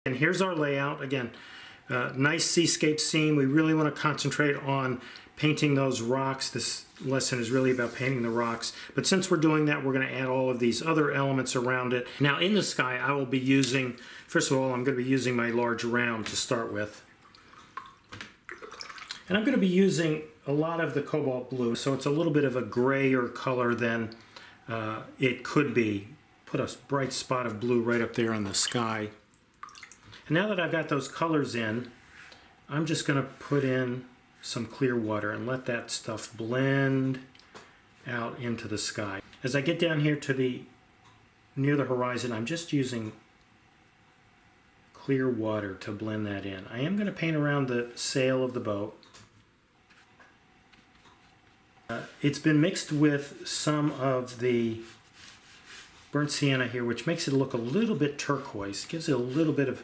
And here's our layout. Again, nice seascape scene. We really want to concentrate on painting those rocks. This lesson is really about painting the rocks. But since we're doing that, we're going to add all of these other elements around it. Now in the sky, I will be using, first of all, I'm going to be using my large round to start with. And I'm going to be using a lot of the cobalt blue, so it's a little bit of a grayer color than it could be. Put a bright spot of blue right up there in the sky. And now that I've got those colors in, I'm just going to put in some clear water and let that stuff blend out into the sky. As I get down here to near the horizon, I'm just using clear water to blend that in. I am going to paint around the sail of the boat. It's been mixed with some of the burnt sienna here, which makes it look a little bit turquoise. Gives it a little bit of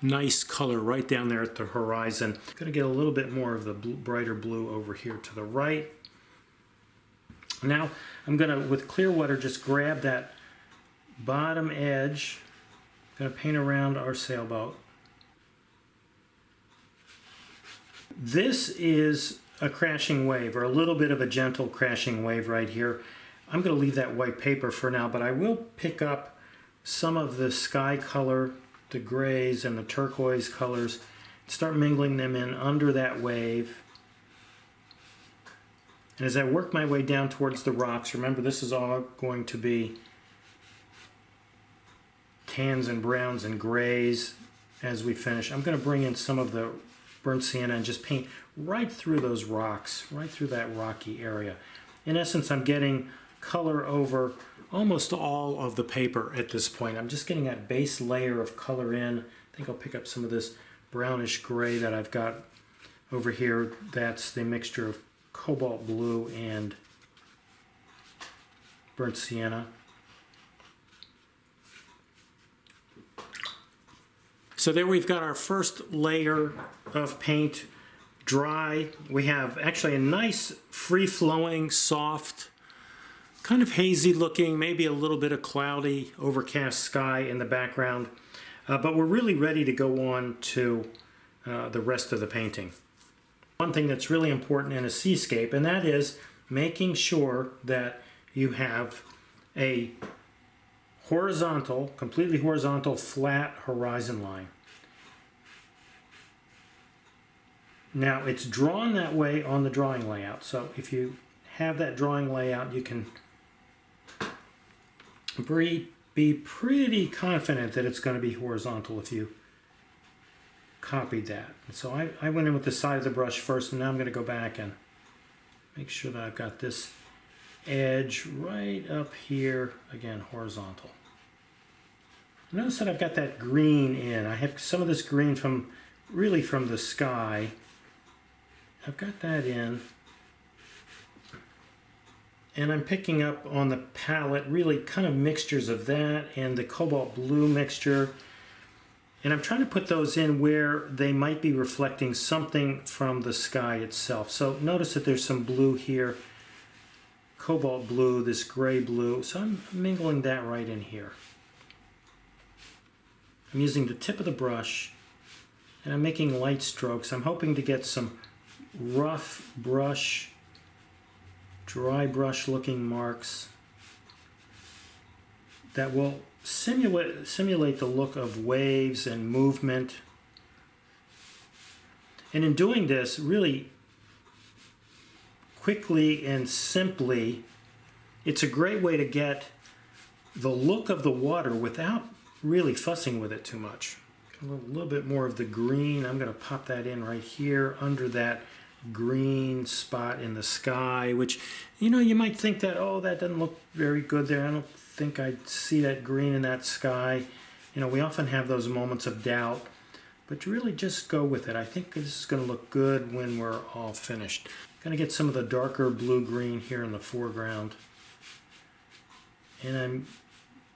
nice color right down there at the horizon. I'm going to get a little bit more of the brighter blue over here to the right. Now I'm going to, with clear water, just grab that bottom edge. I'm going to paint around our sailboat. This is a crashing wave, or a little bit of a gentle crashing wave right here. I'm going to leave that white paper for now, but I will pick up some of the sky color, the grays and the turquoise colors, start mingling them in under that wave. And as I work my way down towards the rocks, remember this is all going to be tans and browns and grays as we finish. I'm going to bring in some of the burnt sienna and just paint right through those rocks, right through that rocky area. In essence, I'm getting color over almost all of the paper at this point. I'm just getting that base layer of color in. I think I'll pick up some of this brownish gray that I've got over here. That's the mixture of cobalt blue and burnt sienna. So there we've got our first layer of paint dry. We have actually a nice free-flowing, soft, kind of hazy looking, maybe a little bit of cloudy, overcast sky in the background. But we're really ready to go on to the rest of the painting. One thing that's really important in a seascape, and that is making sure that you have a horizontal, completely horizontal, flat horizon line. Now it's drawn that way on the drawing layout, so if you have that drawing layout, you can be pretty confident that it's going to be horizontal if you copied that. And so I went in with the side of the brush first, and now I'm going to go back and make sure that I've got this edge right up here, again horizontal. Notice that I've got that green in. I have some of this green from the sky. I've got that in. And I'm picking up on the palette really kind of mixtures of that and the cobalt blue mixture. And I'm trying to put those in where they might be reflecting something from the sky itself. So notice that there's some blue here, cobalt blue, this gray blue. So I'm mingling that right in here. I'm using the tip of the brush and I'm making light strokes. I'm hoping to get some rough brush, dry brush looking marks that will simulate the look of waves and movement. And in doing this, really quickly and simply, it's a great way to get the look of the water without really fussing with it too much. A little bit more of the green. I'm going to pop that in right here under that green spot in the sky, which, you know, you might think that, oh, that doesn't look very good there. I don't think I'd see that green in that sky. You know, we often have those moments of doubt, but really just go with it. I think this is going to look good when we're all finished. I'm going to get some of the darker blue-green here in the foreground. And I'm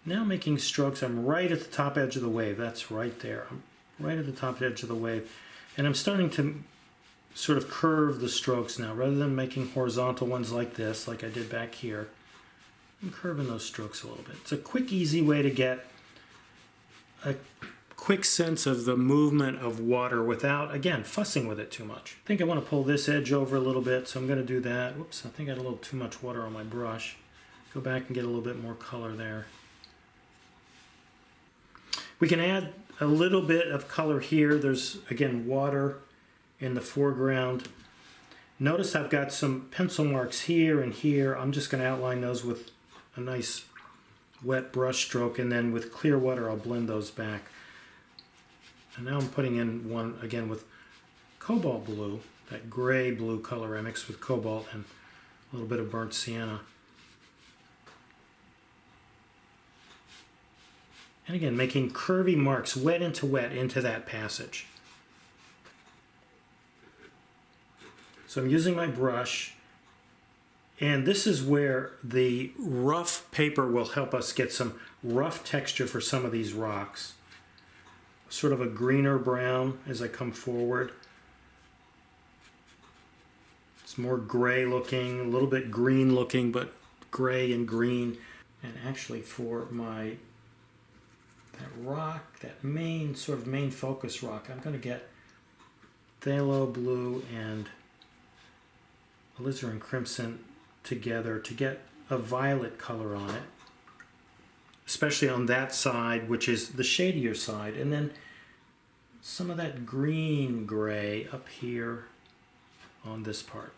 now making strokes. I'm right at the top edge of the wave. That's right there. I'm right at the top edge of the wave. And I'm starting to sort of curve the strokes now. Rather than making horizontal ones like this, like I did back here, I'm curving those strokes a little bit. It's a quick, easy way to get a quick sense of the movement of water without, again, fussing with it too much. I think I want to pull this edge over a little bit, so I'm going to do that. Whoops, I think I had a little too much water on my brush. Go back and get a little bit more color there. We can add a little bit of color here. There's, again, water in the foreground. Notice I've got some pencil marks here and here. I'm just going to outline those with a nice wet brush stroke, and then with clear water I'll blend those back. And now I'm putting in one again with cobalt blue, that gray blue color I mixed with cobalt and a little bit of burnt sienna. And again, making curvy marks, wet into that passage. So I'm using my brush, and this is where the rough paper will help us get some rough texture for some of these rocks. Sort of a greener brown as I come forward. It's more gray looking, a little bit green looking, but gray and green. And actually for that rock, that main focus rock, I'm going to get phthalo blue and alizarin crimson together to get a violet color on it, especially on that side, which is the shadier side, and then some of that green gray up here on this part,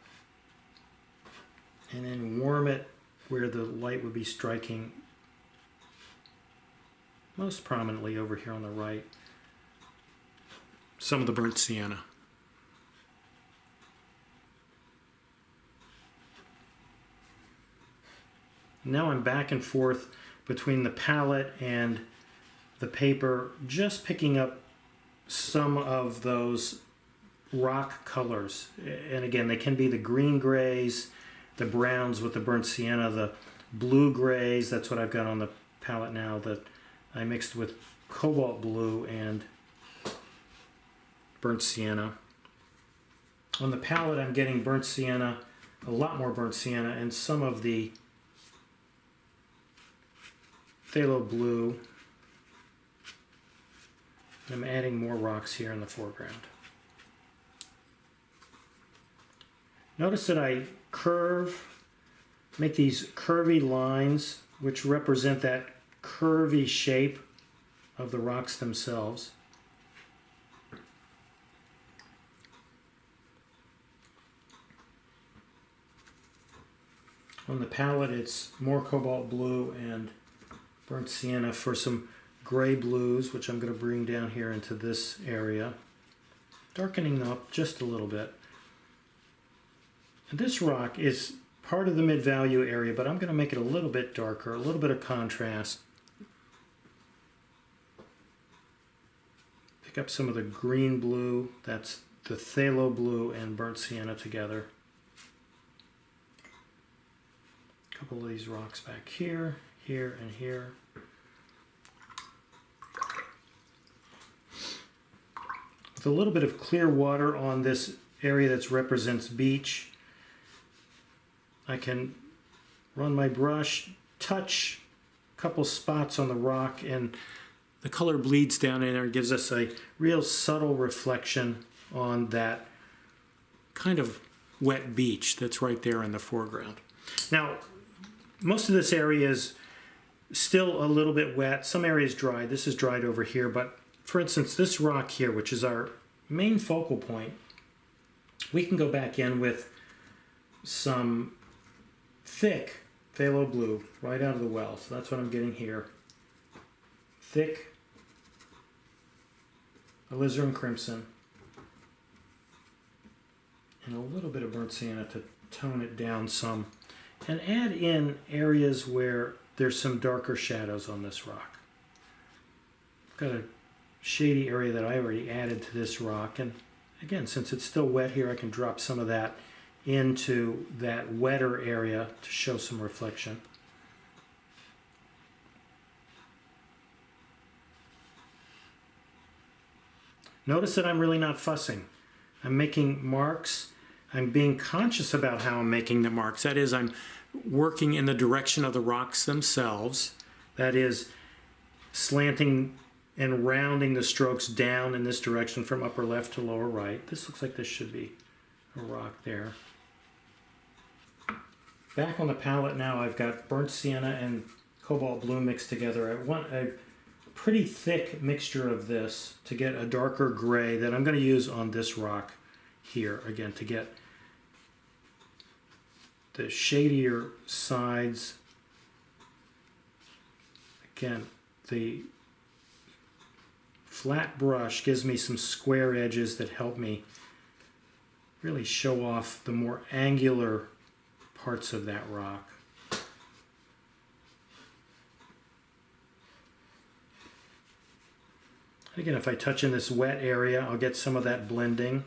and then warm it where the light would be striking most prominently over here on the right, some of the burnt sienna. Now I'm back and forth between the palette and the paper, just picking up some of those rock colors. And again, they can be the green grays, the browns with the burnt sienna, the blue grays. That's what I've got on the palette now that I mixed with cobalt blue and burnt sienna. On the palette, I'm getting burnt sienna, a lot more burnt sienna, and some of the phthalo blue. I'm adding more rocks here in the foreground. Notice that I make these curvy lines which represent that curvy shape of the rocks themselves. On the palette, it's more cobalt blue and burnt sienna for some gray blues, which I'm going to bring down here into this area, darkening them up just a little bit. And this rock is part of the mid-value area, but I'm going to make it a little bit darker, a little bit of contrast. Pick up some of the green blue, that's the phthalo blue and burnt sienna together. A couple of these rocks back here, here, and here. With a little bit of clear water on this area that represents beach, I can run my brush, touch a couple spots on the rock, and the color bleeds down in there and gives us a real subtle reflection on that kind of wet beach that's right there in the foreground. Now, most of this area is still a little bit wet. Some areas dry. This is dried over here, but for instance, this rock here, which is our main focal point, we can go back in with some thick phthalo blue right out of the well. So that's what I'm getting here. Thick alizarin crimson and a little bit of burnt sienna to tone it down some, and add in areas where there's some darker shadows on this rock. I've got a shady area that I already added to this rock, and again, since it's still wet here, I can drop some of that into that wetter area to show some reflection. Notice that I'm really not fussing. I'm making marks. I'm being conscious about how I'm making the marks. That is, I'm working in the direction of the rocks themselves. That is, slanting and rounding the strokes down in this direction from upper left to lower right. This looks like this should be a rock there. Back on the palette now, I've got burnt sienna and cobalt blue mixed together. I want a pretty thick mixture of this to get a darker gray that I'm going to use on this rock here, again, to get the shadier sides. Again, the flat brush gives me some square edges that help me really show off the more angular parts of that rock. Again, if I touch in this wet area, I'll get some of that blending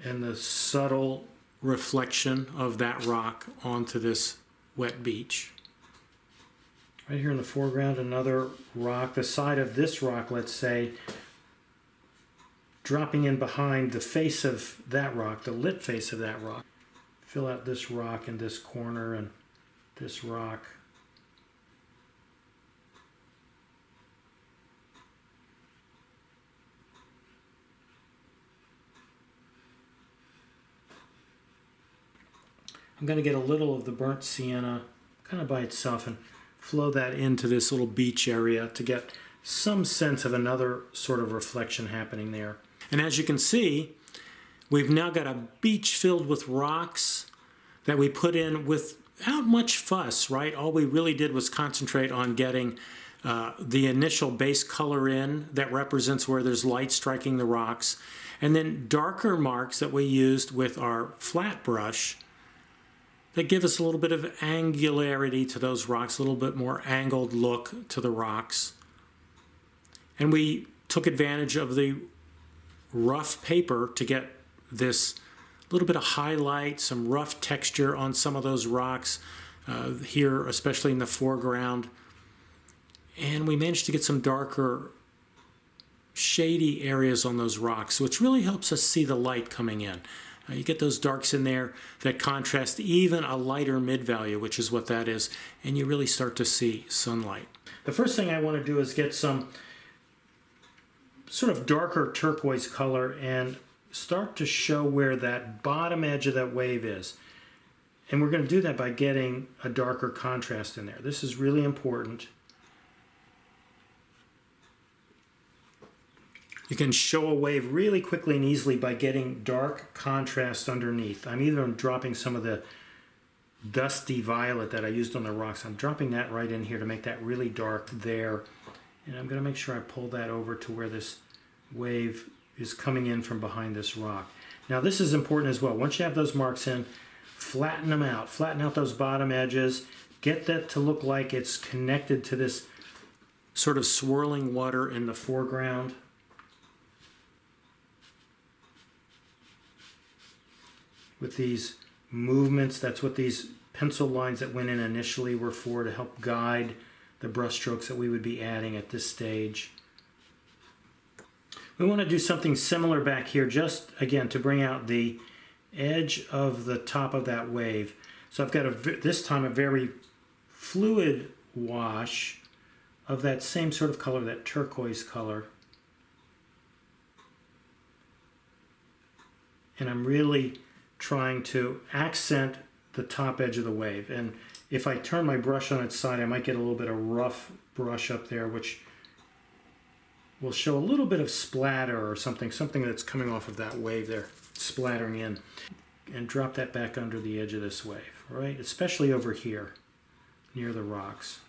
and the subtle reflection of that rock onto this wet beach. Right here in the foreground, another rock, the side of this rock, let's say, dropping in behind the face of that rock, the lit face of that rock. Fill out this rock in this corner and this rock. I'm going to get a little of the burnt sienna kind of by itself and flow that into this little beach area to get some sense of another sort of reflection happening there. And as you can see, we've now got a beach filled with rocks that we put in without much fuss, right? All we really did was concentrate on getting the initial base color in that represents where there's light striking the rocks, and then darker marks that we used with our flat brush that give us a little bit of angularity to those rocks, a little bit more angled look to the rocks. And we took advantage of the rough paper to get this little bit of highlight, some rough texture on some of those rocks here, especially in the foreground. And we managed to get some darker, shady areas on those rocks, which really helps us see the light coming in. You get those darks in there that contrast even a lighter mid-value, which is what that is, and you really start to see sunlight. The first thing I want to do is get some sort of darker turquoise color and start to show where that bottom edge of that wave is. And we're going to do that by getting a darker contrast in there. This is really important. You can show a wave really quickly and easily by getting dark contrast underneath. I'm even dropping some of the dusty violet that I used on the rocks. I'm dropping that right in here to make that really dark there. And I'm going to make sure I pull that over to where this wave is coming in from behind this rock. Now this is important as well. Once you have those marks in, flatten them out. Flatten out those bottom edges. Get that to look like it's connected to this sort of swirling water in the foreground. With these movements, that's what these pencil lines that went in initially were for, to help guide the brush strokes that we would be adding at this stage. We want to do something similar back here, just again to bring out the edge of the top of that wave. So I've got this time a very fluid wash of that same sort of color, that turquoise color. And I'm really trying to accent the top edge of the wave. And if I turn my brush on its side, I might get a little bit of rough brush up there, which will show a little bit of splatter or something that's coming off of that wave there, splattering in. And drop that back under the edge of this wave, right? Especially over here, near the rocks.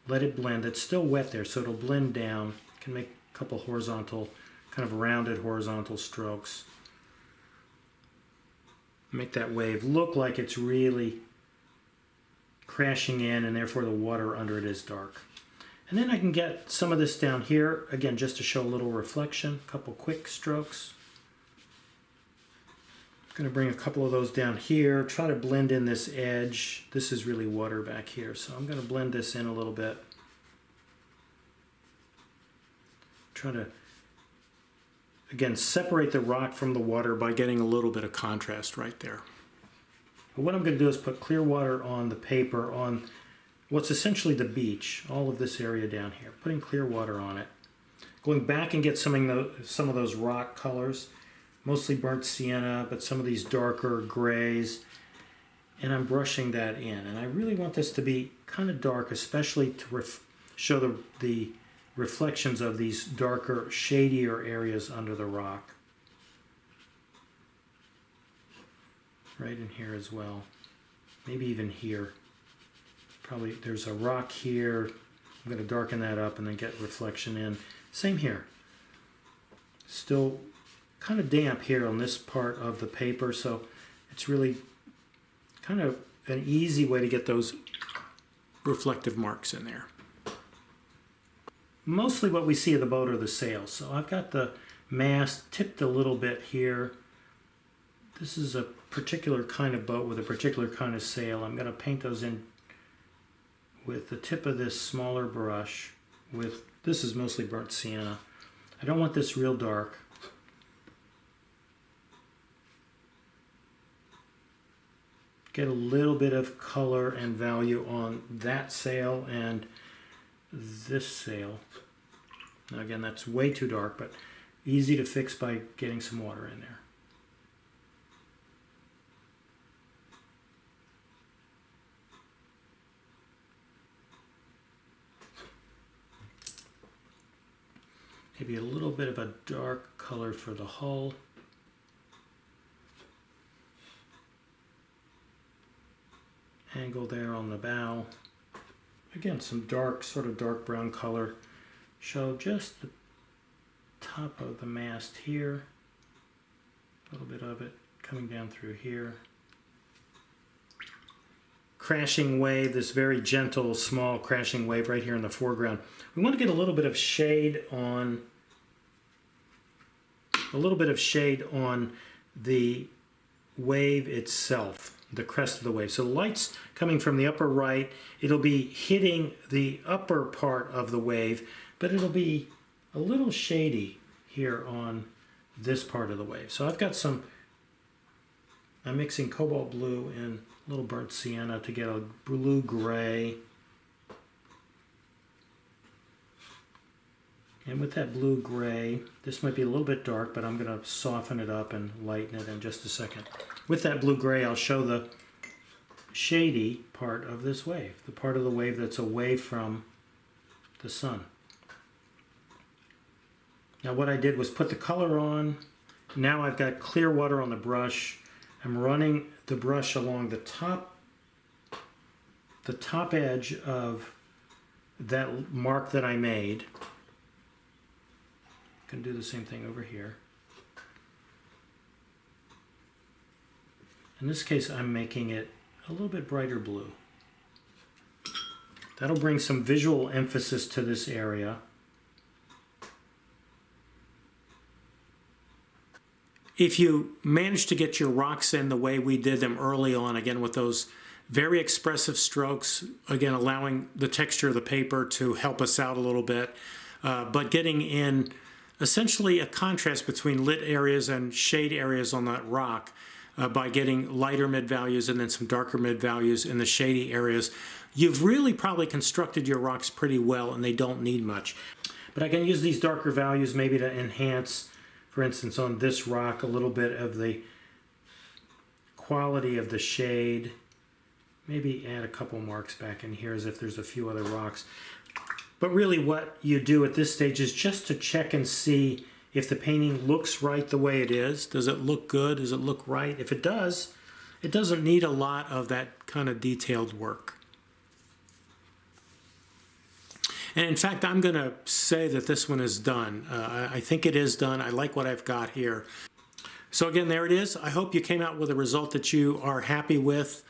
Let it blend. It's still wet there, so it'll blend down. You can make a couple horizontal, kind of rounded horizontal strokes. Make that wave look like it's really crashing in, and therefore the water under it is dark. And then I can get some of this down here, again, just to show a little reflection, a couple quick strokes. I'm going to bring a couple of those down here, try to blend in this edge. This is really water back here, so I'm going to blend this in a little bit. Try to, again, separate the rock from the water by getting a little bit of contrast right there. But what I'm going to do is put clear water on the paper on what's essentially the beach, all of this area down here, putting clear water on it. Going back and get some of those rock colors, mostly burnt sienna, but some of these darker grays, and I'm brushing that in. And I really want this to be kind of dark, especially to show the reflections of these darker, shadier areas under the rock. Right in here as well. Maybe even here. Probably there's a rock here. I'm going to darken that up and then get reflection in. Same here. Still kind of damp here on this part of the paper, so it's really kind of an easy way to get those reflective marks in there. Mostly what we see of the boat are the sails. So I've got the mast tipped a little bit here. This is a particular kind of boat with a particular kind of sail. I'm going to paint those in with the tip of this smaller brush. This is mostly burnt sienna. I don't want this real dark. Get a little bit of color and value on that sail and this sail. Now again, that's way too dark, but easy to fix by getting some water in there. Maybe a little bit of a dark color for the hull. Angle there on the bow. Again, some dark, sort of dark brown color. Show just the top of the mast here. A little bit of it coming down through here. Crashing wave, this very gentle, small crashing wave right here in the foreground. We want to get a little bit of shade on the wave itself, the crest of the wave. So the light's coming from the upper right. It'll be hitting the upper part of the wave, but it'll be a little shady here on this part of the wave. So I've got I'm mixing cobalt blue and a little burnt sienna to get a blue-gray. And with that blue-gray, this might be a little bit dark, but I'm going to soften it up and lighten it in just a second. With that blue-gray, I'll show the shady part of this wave, the part of the wave that's away from the sun. Now what I did was put the color on. Now I've got clear water on the brush. I'm running the brush along the top edge of that mark that I made. Can do the same thing over here. In this case, I'm making it a little bit brighter blue. That'll bring some visual emphasis to this area. If you manage to get your rocks in the way we did them early on, again with those very expressive strokes, again allowing the texture of the paper to help us out a little bit, but getting in essentially a contrast between lit areas and shade areas on that rock by getting lighter mid values and then some darker mid values in the shady areas. You've really probably constructed your rocks pretty well and they don't need much. But I can use these darker values maybe to enhance, for instance, on this rock, a little bit of the quality of the shade. Maybe add a couple marks back in here as if there's a few other rocks. But really what you do at this stage is just to check and see if the painting looks right the way it is. Does it look good? Does it look right? If it does, it doesn't need a lot of that kind of detailed work. And in fact, I'm going to say that this one is done. I think it is done. I like what I've got here. So again, there it is. I hope you came out with a result that you are happy with.